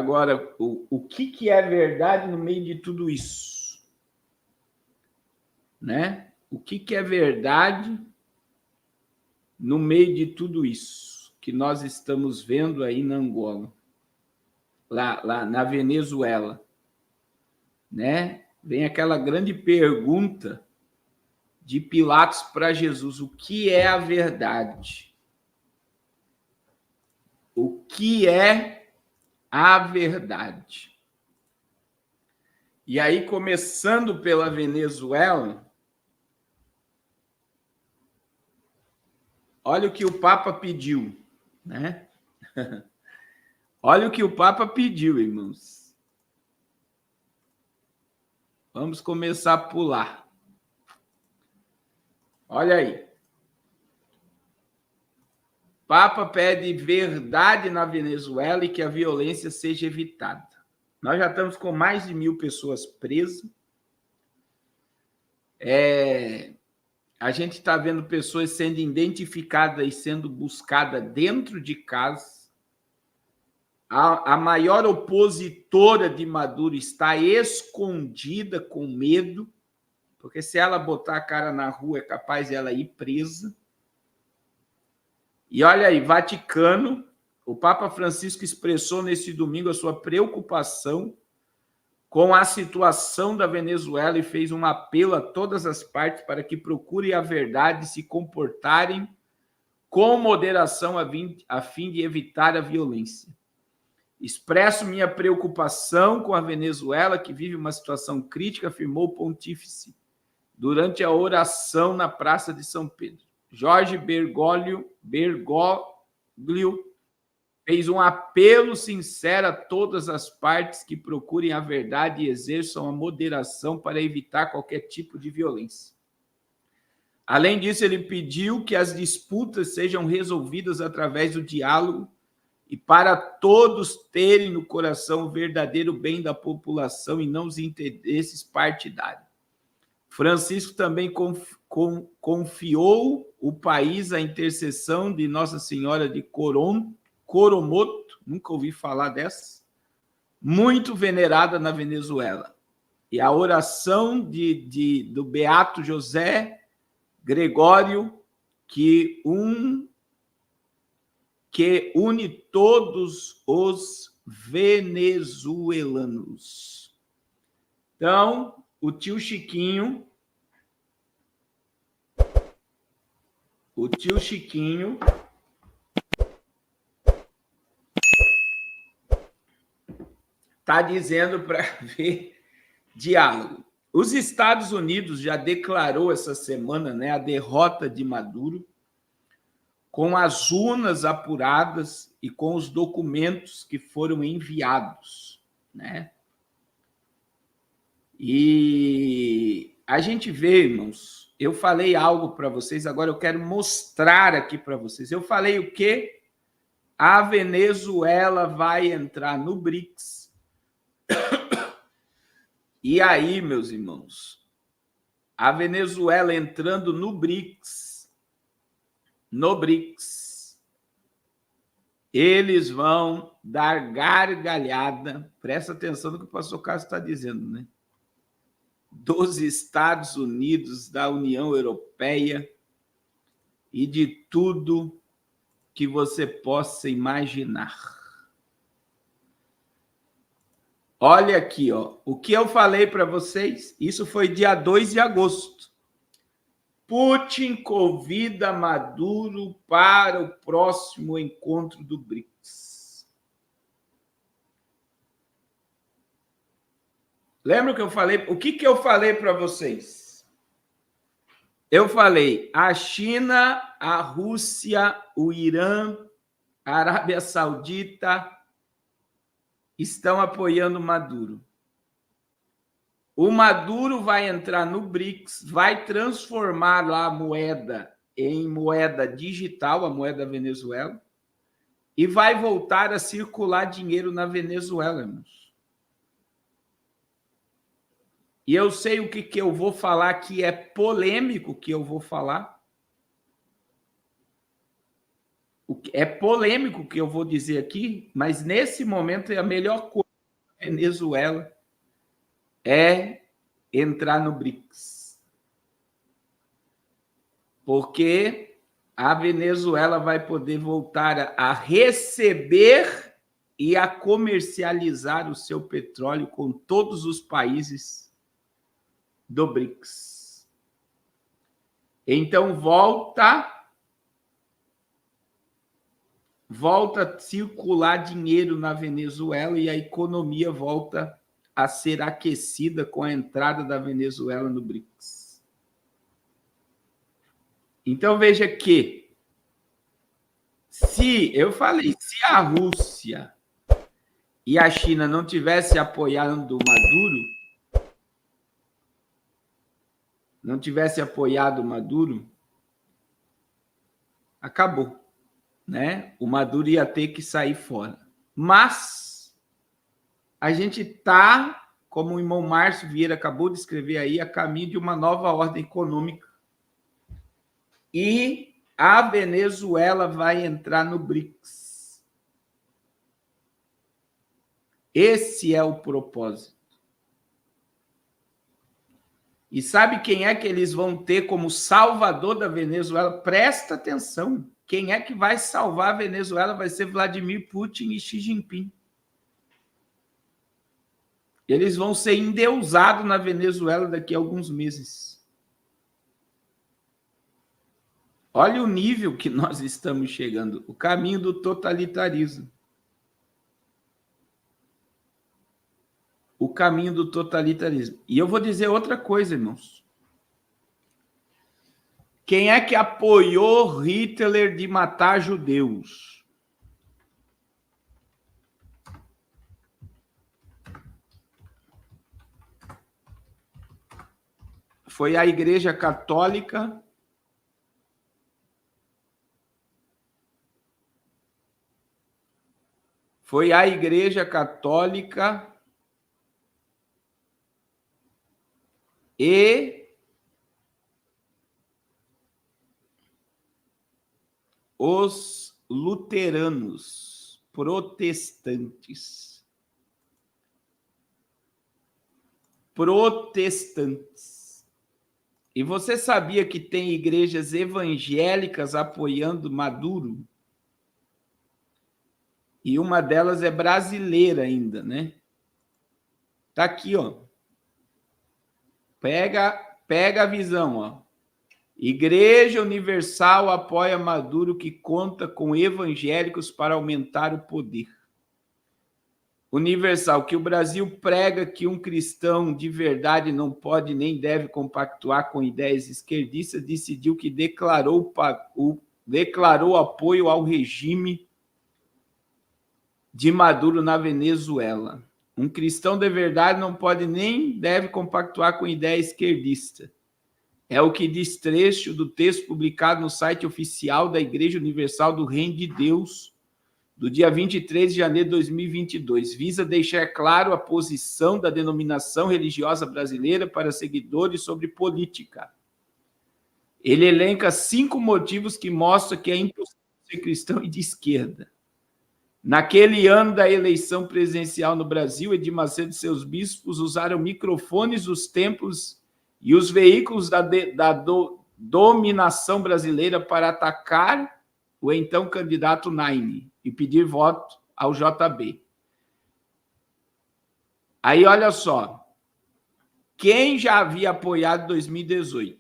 agora o que é verdade no meio de tudo isso, né? O que é verdade no meio de tudo isso que nós estamos vendo aí na Angola, lá na Venezuela, né? Vem aquela grande pergunta de Pilatos para Jesus: o que é a verdade? O que é a verdade? E aí, começando pela Venezuela, olha o que o Papa pediu, né? Olha o que o Papa pediu, irmãos. Vamos começar a pular. Olha aí. Papa pede verdade na Venezuela e que a violência seja evitada. Nós já estamos com mais de 1.000 pessoas presas. A gente está vendo pessoas sendo identificadas e sendo buscadas dentro de casa. A maior opositora de Maduro está escondida com medo, porque se ela botar a cara na rua é capaz de ela ir presa. E olha aí, Vaticano, o Papa Francisco expressou nesse domingo a sua preocupação com a situação da Venezuela e fez um apelo a todas as partes para que procurem a verdade e se comportarem com moderação a fim de evitar a violência. Expresso minha preocupação com a Venezuela, que vive uma situação crítica, afirmou o pontífice durante a oração na Praça de São Pedro. Jorge Bergoglio fez um apelo sincero a todas as partes que procurem a verdade e exerçam a moderação para evitar qualquer tipo de violência. Além disso, ele pediu que as disputas sejam resolvidas através do diálogo e para todos terem no coração o verdadeiro bem da população e não os interesses partidários. Francisco também confiou o país à intercessão de Nossa Senhora de Coromoto, nunca ouvi falar dessa, muito venerada na Venezuela. E a oração do Beato José Gregório, que une todos os venezuelanos. Então, o tio Chiquinho está dizendo para ver diálogo. Os Estados Unidos já declarou essa semana, né, a derrota de Maduro, com as urnas apuradas e com os documentos que foram enviados, né? E a gente vê, irmãos, eu falei algo para vocês, agora eu quero mostrar aqui para vocês. Eu falei o quê? A Venezuela vai entrar no BRICS. E aí, meus irmãos, a Venezuela entrando no BRICS, eles vão dar gargalhada, presta atenção no que o pastor Carlos está dizendo, né? Dos Estados Unidos, da União Europeia e de tudo que você possa imaginar. Olha aqui, ó, o que eu falei para vocês, isso foi dia 2 de agosto. Putin convida Maduro para o próximo encontro do BRICS. Lembra que eu falei? O que eu falei para vocês? Eu falei, a China, a Rússia, o Irã, a Arábia Saudita estão apoiando Maduro. O Maduro vai entrar no BRICS, vai transformar lá a moeda em moeda digital, a moeda da Venezuela, e vai voltar a circular dinheiro na Venezuela, irmãos. E eu sei o que eu vou falar, que é polêmico que eu vou falar. É polêmico o que eu vou dizer aqui, mas nesse momento a melhor coisa da Venezuela é entrar no BRICS. Porque a Venezuela vai poder voltar a receber e a comercializar o seu petróleo com todos os países do BRICS. Então volta a circular dinheiro na Venezuela e a economia volta a ser aquecida com a entrada da Venezuela no BRICS. Então veja que se a Rússia e a China não tivessem apoiado o Maduro, acabou, né? O Maduro ia ter que sair fora. Mas a gente está, como o irmão Márcio Vieira acabou de escrever aí, a caminho de uma nova ordem econômica. E a Venezuela vai entrar no BRICS. Esse é o propósito. E sabe quem é que eles vão ter como salvador da Venezuela? Presta atenção. Quem é que vai salvar a Venezuela vai ser Vladimir Putin e Xi Jinping. Eles vão ser endeusados na Venezuela daqui a alguns meses. Olha o nível que nós estamos chegando. O caminho do totalitarismo. O caminho do totalitarismo. E eu vou dizer outra coisa, irmãos. Quem é que apoiou Hitler de matar judeus? Foi a Igreja Católica. Foi a Igreja Católica e os luteranos, protestantes. E você sabia que tem igrejas evangélicas apoiando Maduro? E uma delas é brasileira ainda, né? Tá aqui, ó. Pega a visão, ó. Igreja Universal apoia Maduro, que conta com evangélicos para aumentar o poder. Universal, que o Brasil prega que um cristão de verdade não pode nem deve compactuar com ideias esquerdistas, decidiu que declarou apoio ao regime de Maduro na Venezuela. Um cristão de verdade não pode nem deve compactuar com ideia esquerdista. É o que diz trecho do texto publicado no site oficial da Igreja Universal do Reino de Deus, do dia 23 de janeiro de 2022. Visa deixar claro a posição da denominação religiosa brasileira para seguidores sobre política. Ele elenca 5 motivos que mostram que é impossível ser cristão e de esquerda. Naquele ano da eleição presidencial no Brasil, Edir Macedo e seus bispos usaram microfones dos templos e os veículos da dominação brasileira para atacar o então candidato Naime e pedir voto ao JB. Aí, olha só, quem já havia apoiado 2018?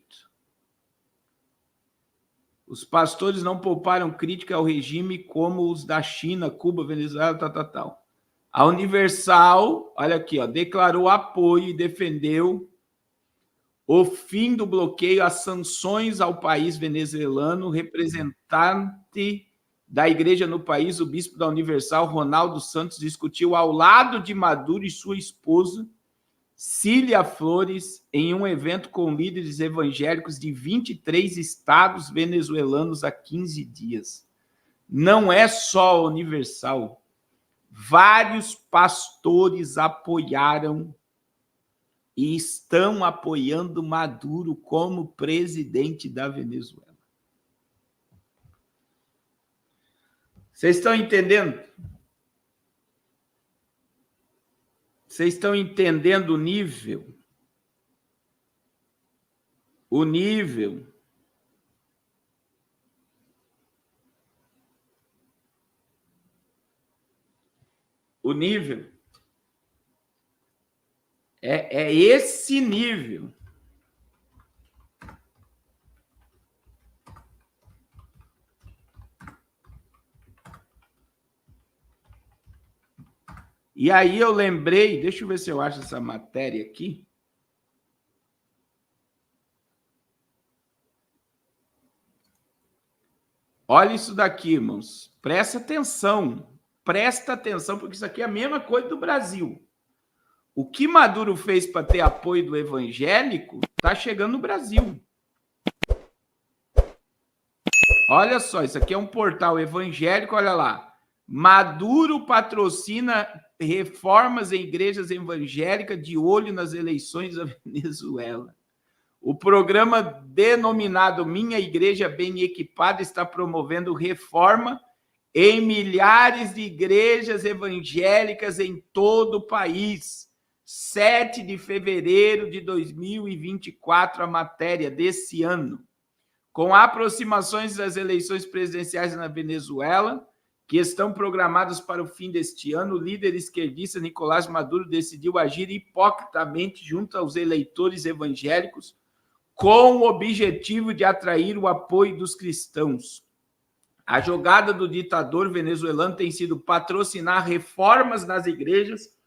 Os pastores não pouparam crítica ao regime como os da China, Cuba, Venezuela, tal. A Universal, olha aqui, ó, declarou apoio e defendeu o fim do bloqueio às sanções ao país venezuelano. Representante da igreja no país, o bispo da Universal, Ronaldo Santos, discutiu ao lado de Maduro e sua esposa, Cília Flores, em um evento com líderes evangélicos de 23 estados venezuelanos há 15 dias. Não é só a Universal. Vários pastores apoiaram e estão apoiando Maduro como presidente da Venezuela. Vocês estão entendendo? Vocês estão entendendo o nível? O nível. O nível. É esse nível. E aí eu lembrei, deixa eu ver se eu acho essa matéria aqui. Olha isso daqui, irmãos. Presta atenção, porque isso aqui é a mesma coisa do Brasil. O que Maduro fez para ter apoio do evangélico está chegando no Brasil. Olha só, isso aqui é um portal evangélico, olha lá. Maduro patrocina reformas em igrejas evangélicas de olho nas eleições da Venezuela. O programa denominado Minha Igreja Bem Equipada está promovendo reforma em milhares de igrejas evangélicas em todo o país. 7 de fevereiro de 2024, a matéria desse ano. Com aproximações das eleições presidenciais na Venezuela, que estão programadas para o fim deste ano, o líder esquerdista Nicolás Maduro decidiu agir hipocritamente junto aos eleitores evangélicos com o objetivo de atrair o apoio dos cristãos. A jogada do ditador venezuelano tem sido patrocinar reformas nas igrejas,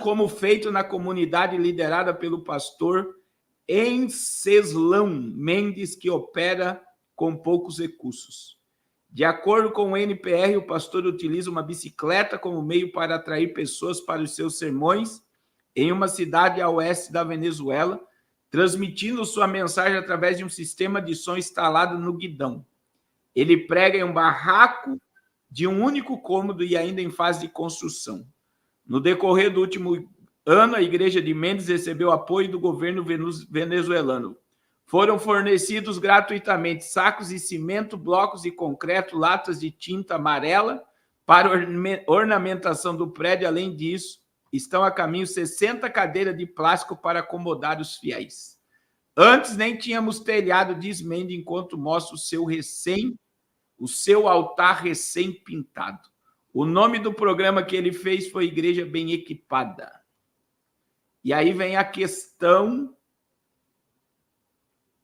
como feito na comunidade liderada pelo pastor Enceslão Mendes, que opera com poucos recursos. De acordo com o NPR, o pastor utiliza uma bicicleta como meio para atrair pessoas para os seus sermões em uma cidade a oeste da Venezuela, transmitindo sua mensagem através de um sistema de som instalado no guidão. Ele prega em um barraco de um único cômodo e ainda em fase de construção. No decorrer do último ano, a igreja de Mendes recebeu apoio do governo venezuelano. Foram fornecidos gratuitamente sacos de cimento, blocos de concreto, latas de tinta amarela para ornamentação do prédio. Além disso, estão a caminho 60 cadeiras de plástico para acomodar os fiéis. Antes nem tínhamos telhado, diz Mendes, enquanto mostra o seu altar recém-pintado. O nome do programa que ele fez foi Igreja Bem Equipada. E aí vem a questão,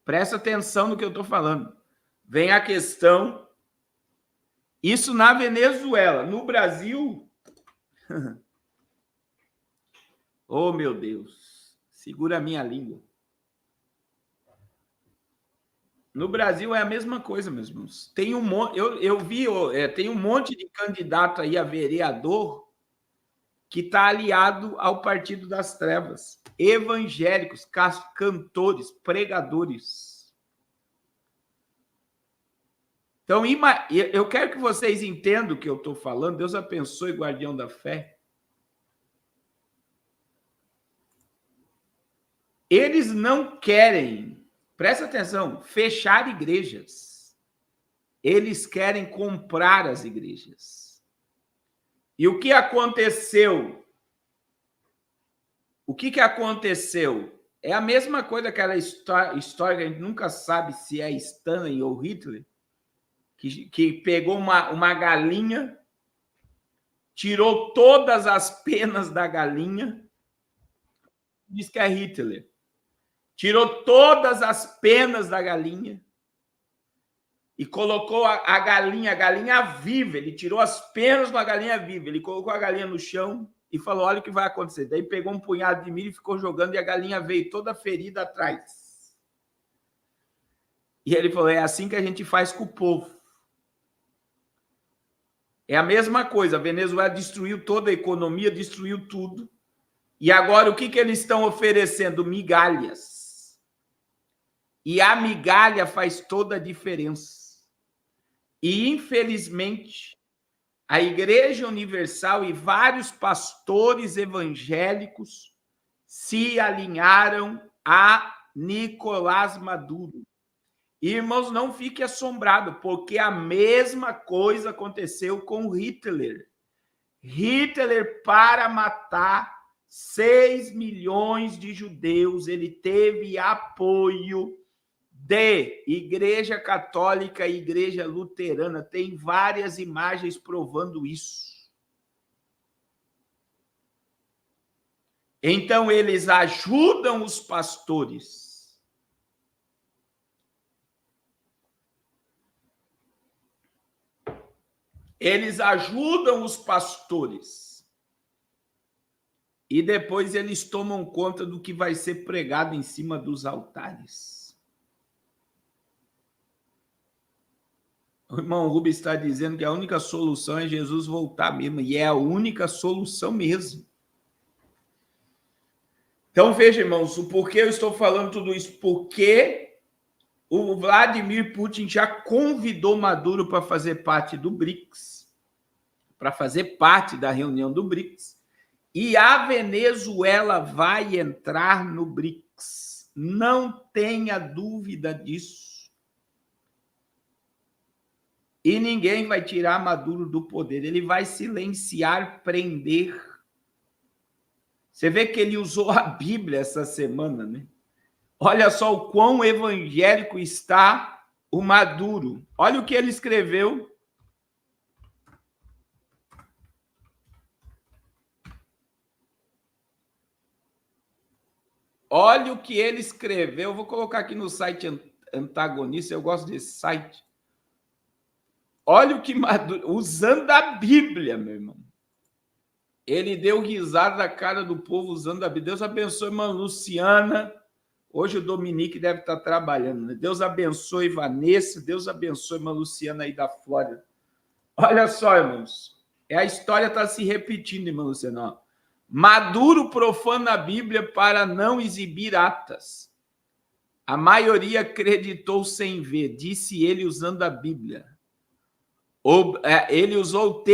presta atenção no que eu estou falando. Vem a questão, isso na Venezuela. No Brasil, oh meu Deus, segura a minha língua. No Brasil é a mesma coisa, meus irmãos. Tem um monte, eu vi, tem um monte de candidato aí a vereador que está aliado ao Partido das Trevas. Evangélicos, cantores, pregadores. Então, eu quero que vocês entendam o que eu estou falando. Deus abençoe, guardião da fé. Eles não querem, presta atenção, fechar igrejas. Eles querem comprar as igrejas. E o que aconteceu? O que aconteceu? É a mesma coisa, aquela história que a gente nunca sabe se é Stalin ou Hitler, que pegou uma galinha, tirou todas as penas da galinha, diz que é Hitler. Tirou todas as penas da galinha e colocou a galinha viva. Ele tirou as penas da galinha viva. Ele colocou a galinha no chão e falou, olha o que vai acontecer. Daí pegou um punhado de milho e ficou jogando e a galinha veio toda ferida atrás. E ele falou, é assim que a gente faz com o povo. É a mesma coisa. A Venezuela destruiu toda a economia, destruiu tudo. E agora o que eles estão oferecendo? Migalhas. E a migalha faz toda a diferença. E, infelizmente, a Igreja Universal e vários pastores evangélicos se alinharam a Nicolás Maduro. Irmãos, não fique assombrado, porque a mesma coisa aconteceu com Hitler. Hitler, para matar 6 milhões de judeus, ele teve apoio de Igreja Católica e Igreja Luterana. Tem várias imagens provando isso. Então, eles ajudam os pastores. Eles ajudam os pastores. E depois eles tomam conta do que vai ser pregado em cima dos altares. O irmão Rubens está dizendo que a única solução é Jesus voltar mesmo. E é a única solução mesmo. Então, veja, irmãos, o porquê eu estou falando tudo isso? Porque o Vladimir Putin já convidou Maduro para fazer parte do BRICS, para fazer parte da reunião do BRICS, e a Venezuela vai entrar no BRICS. Não tenha dúvida disso. E ninguém vai tirar Maduro do poder. Ele vai silenciar, prender. Você vê que ele usou a Bíblia essa semana, né? Olha só o quão evangélico está o Maduro. Olha o que ele escreveu. Olha o que ele escreveu. Eu vou colocar aqui no site antagonista. Eu gosto desse site. Olha o que Maduro... Usando a Bíblia, meu irmão. Ele deu risada da cara do povo usando a Bíblia. Deus abençoe, irmã Luciana. Hoje o Dominique deve estar trabalhando, né? Deus abençoe, Vanessa. Deus abençoe, irmã Luciana aí da Flórida. Olha só, irmãos. A história está se repetindo, irmã Luciana. Maduro profana a Bíblia para não exibir atas. A maioria acreditou sem ver, disse ele usando a Bíblia. Ele usou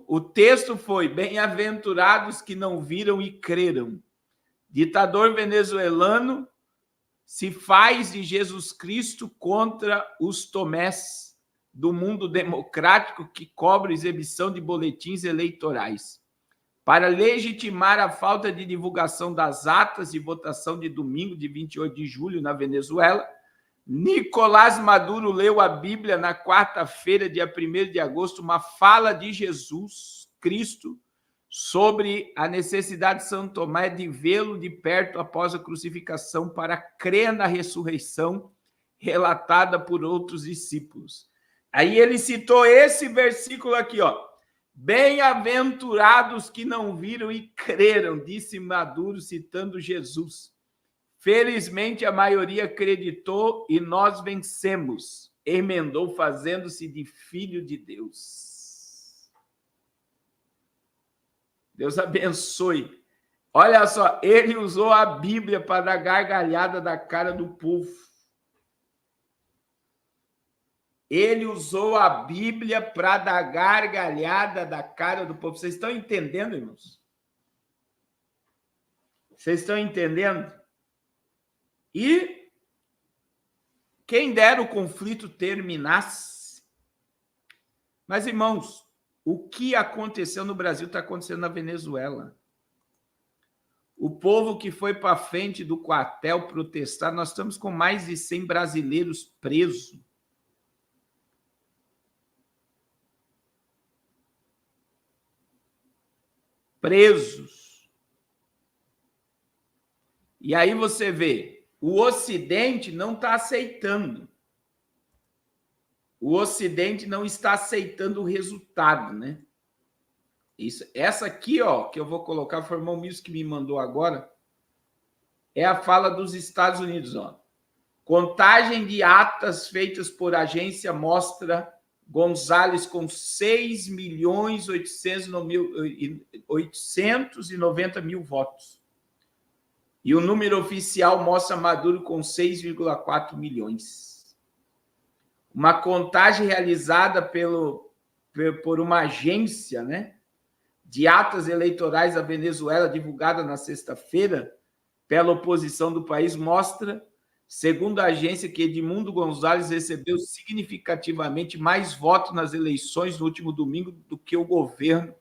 o texto foi: bem-aventurados que não viram e creram. Ditador venezuelano se faz de Jesus Cristo contra os tomés do mundo democrático que cobra exibição de boletins eleitorais. Para legitimar a falta de divulgação das atas de votação de domingo, de 28 de julho, na Venezuela, Nicolás Maduro leu a Bíblia na quarta-feira, dia 1º de agosto, uma fala de Jesus Cristo sobre a necessidade de São Tomé de vê-lo de perto após a crucificação para crer na ressurreição relatada por outros discípulos. Aí ele citou esse versículo aqui, ó. Bem-aventurados que não viram e creram, disse Maduro, citando Jesus. Felizmente, a maioria acreditou e nós vencemos, emendou, fazendo-se de filho de Deus. Deus abençoe. Olha só, ele usou a Bíblia para dar gargalhada da cara do povo. Ele usou a Bíblia para dar gargalhada da cara do povo. Vocês estão entendendo, irmãos? Vocês estão entendendo? E quem dera o conflito terminasse. Mas, irmãos, o que aconteceu no Brasil está acontecendo na Venezuela. O povo que foi para frente do quartel protestar, nós estamos com mais de 100 brasileiros presos. E aí você vê, o Ocidente não está aceitando. O Ocidente não está aceitando o resultado, né? Essa aqui, ó, que eu vou colocar, foi o irmão Mills que me mandou agora, é a fala dos Estados Unidos, ó. Contagem de atas feitas por agência mostra Gonzalez com 6.890.000 votos. E o número oficial mostra Maduro com 6,4 milhões. Uma contagem realizada por uma agência, né, de atas eleitorais da Venezuela, divulgada na sexta-feira pela oposição do país, mostra Segundo a agência, que Edmundo Gonzalez recebeu significativamente mais votos nas eleições no último domingo do que o governo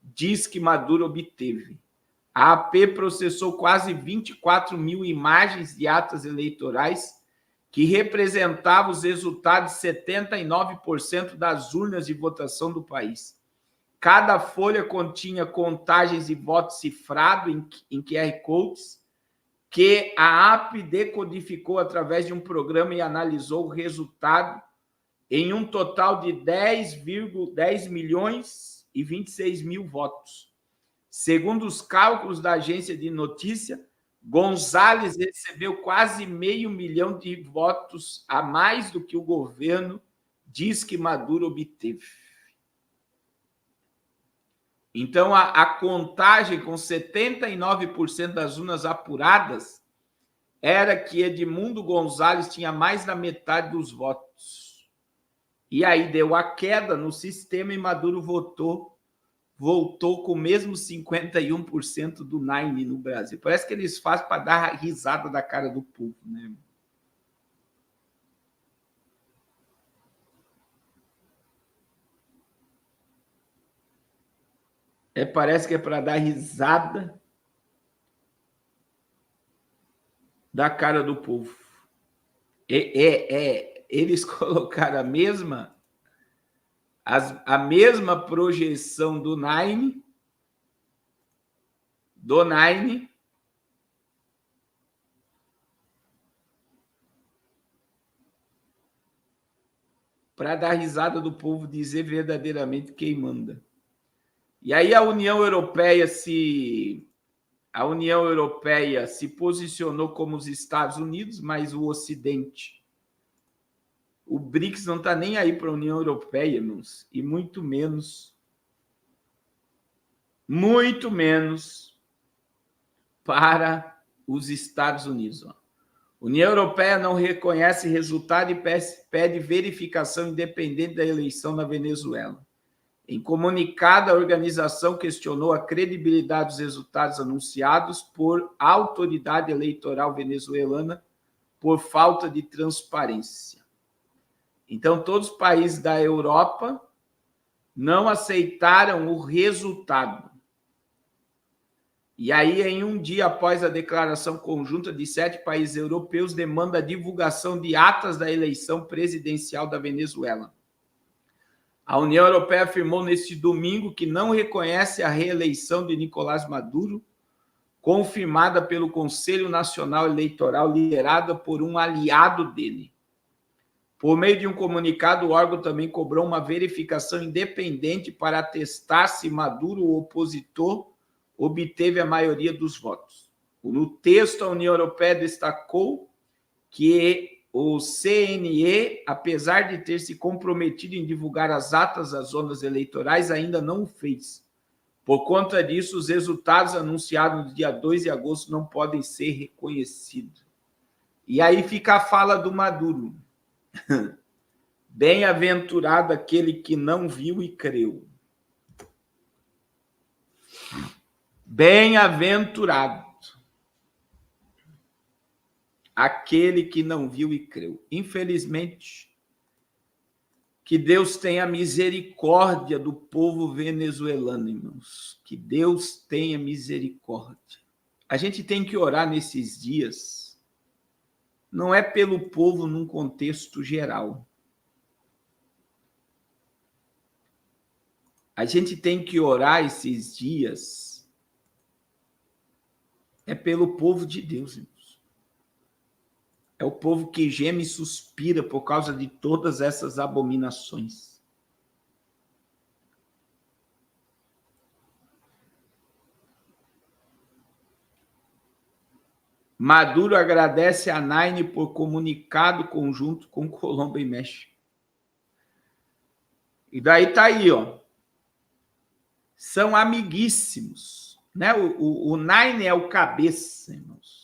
diz que Maduro obteve. A AP processou quase 24 mil imagens de atas eleitorais que representavam os resultados de 79% das urnas de votação do país. Cada folha continha contagens de votos cifrados em QR Codes, que a AP decodificou através de um programa e analisou o resultado em um total de 10 milhões e 26 mil votos. Segundo os cálculos da agência de notícia, Gonzalez recebeu quase 500 mil de votos a mais do que o governo diz que Maduro obteve. Então, a contagem com 79% das urnas apuradas era que Edmundo Gonzalez tinha mais da metade dos votos. E aí deu a queda no sistema e Maduro voltou com o mesmo 51% do Nine no Brasil. Parece que eles fazem para dar a risada da cara do povo, né? Parece que é para dar risada da cara do povo. Eles colocaram a mesma projeção do Nine para dar risada do povo, dizer verdadeiramente quem manda. E aí a União Europeia se posicionou como os Estados Unidos, mas o Ocidente. O BRICS não está nem aí para a União Europeia, irmãos, e muito menos para os Estados Unidos. A União Europeia não reconhece resultado e pede verificação independente da eleição na Venezuela. Em comunicado, a organização questionou a credibilidade dos resultados anunciados por autoridade eleitoral venezuelana por falta de transparência. Então, todos os países da Europa não aceitaram o resultado. E aí, em um dia após a declaração conjunta de 7 países europeus, demanda a divulgação de atas da eleição presidencial da Venezuela. A União Europeia afirmou neste domingo que não reconhece a reeleição de Nicolás Maduro, confirmada pelo Conselho Nacional Eleitoral, liderada por um aliado dele. Por meio de um comunicado, o órgão também cobrou uma verificação independente para atestar se Maduro, o opositor, obteve a maioria dos votos. No texto, a União Europeia destacou que o CNE, apesar de ter se comprometido em divulgar as atas das zonas eleitorais, ainda não o fez. Por conta disso, os resultados anunciados no dia 2 de agosto não podem ser reconhecidos. E aí fica a fala do Maduro. Bem-aventurado aquele que não viu e creu. Bem-aventurado aquele que não viu e creu. Infelizmente, que Deus tenha misericórdia do povo venezuelano, irmãos. Que Deus tenha misericórdia. A gente tem que orar nesses dias, não é pelo povo num contexto geral. A gente tem que orar esses dias pelo povo de Deus, irmãos. É o povo que geme e suspira por causa de todas essas abominações. Maduro agradece a Nine por comunicado conjunto com Colômbia e México. E daí tá aí, ó. São amiguíssimos, né? O Nine é o cabeça, irmãos.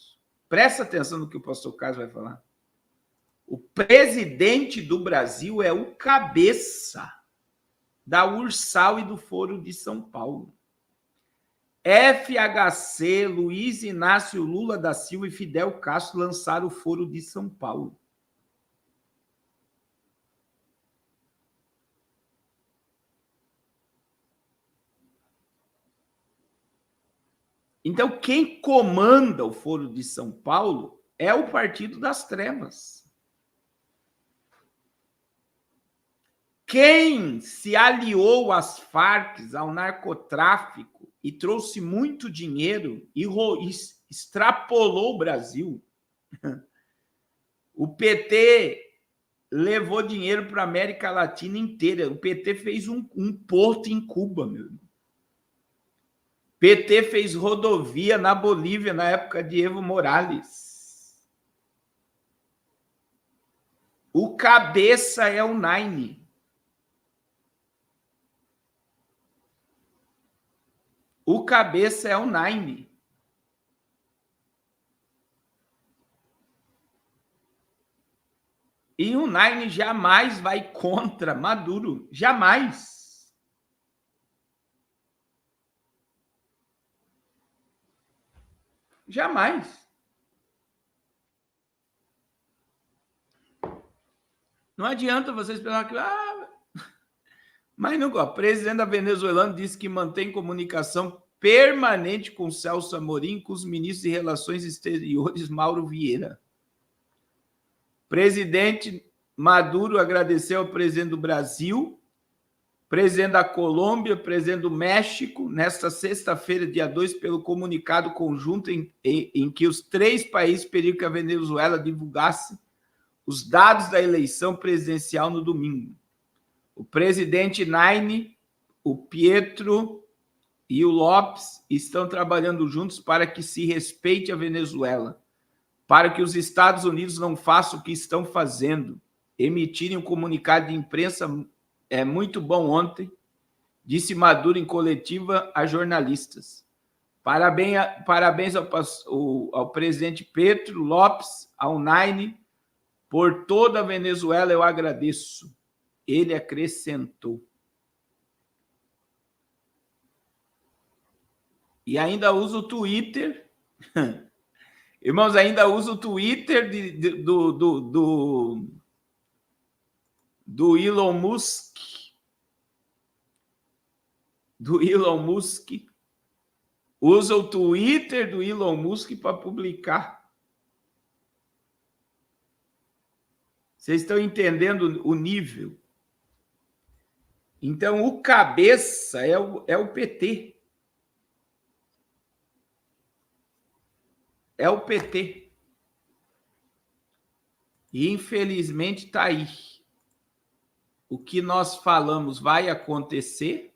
Presta atenção no que o pastor Carlos vai falar. O presidente do Brasil é o cabeça da Ursal e do Foro de São Paulo. FHC, Luiz Inácio Lula da Silva e Fidel Castro lançaram o Foro de São Paulo. Então, quem comanda o Foro de São Paulo é o Partido das Trevas. Quem se aliou às Farc, ao narcotráfico, e trouxe muito dinheiro e extrapolou o Brasil. O PT levou dinheiro para a América Latina inteira. O PT fez um porto em Cuba, meu irmão. PT fez rodovia na Bolívia na época de Evo Morales. O cabeça é o Nine. O cabeça é o Nine. E o Nine jamais vai contra Maduro. Jamais. Jamais. Não adianta vocês pensar que... mas não, o presidente da Venezuela disse que mantém comunicação permanente com Celso Amorim e com os ministros de Relações Exteriores, Mauro Vieira. Presidente Maduro agradeceu ao presidente do Brasil, presidente da Colômbia, presidente do México, nesta sexta-feira, dia 2, pelo comunicado conjunto em que os três países pediram que a Venezuela divulgasse os dados da eleição presidencial no domingo. O presidente Nine, o Pietro e o Lopes estão trabalhando juntos para que se respeite a Venezuela, para que os Estados Unidos não façam o que estão fazendo, emitirem um comunicado de imprensa muito bom ontem, disse Maduro em coletiva a jornalistas. Parabéns ao presidente Petro Lopes, ao Nine, por toda a Venezuela eu agradeço. Ele acrescentou. E ainda usa o Twitter. Irmãos, ainda usa o Twitter do Elon Musk. Do Elon Musk. Usa o Twitter do Elon Musk para publicar. Vocês estão entendendo o nível? Então, o cabeça é o PT. É o PT. E, infelizmente, está aí. O que nós falamos vai acontecer.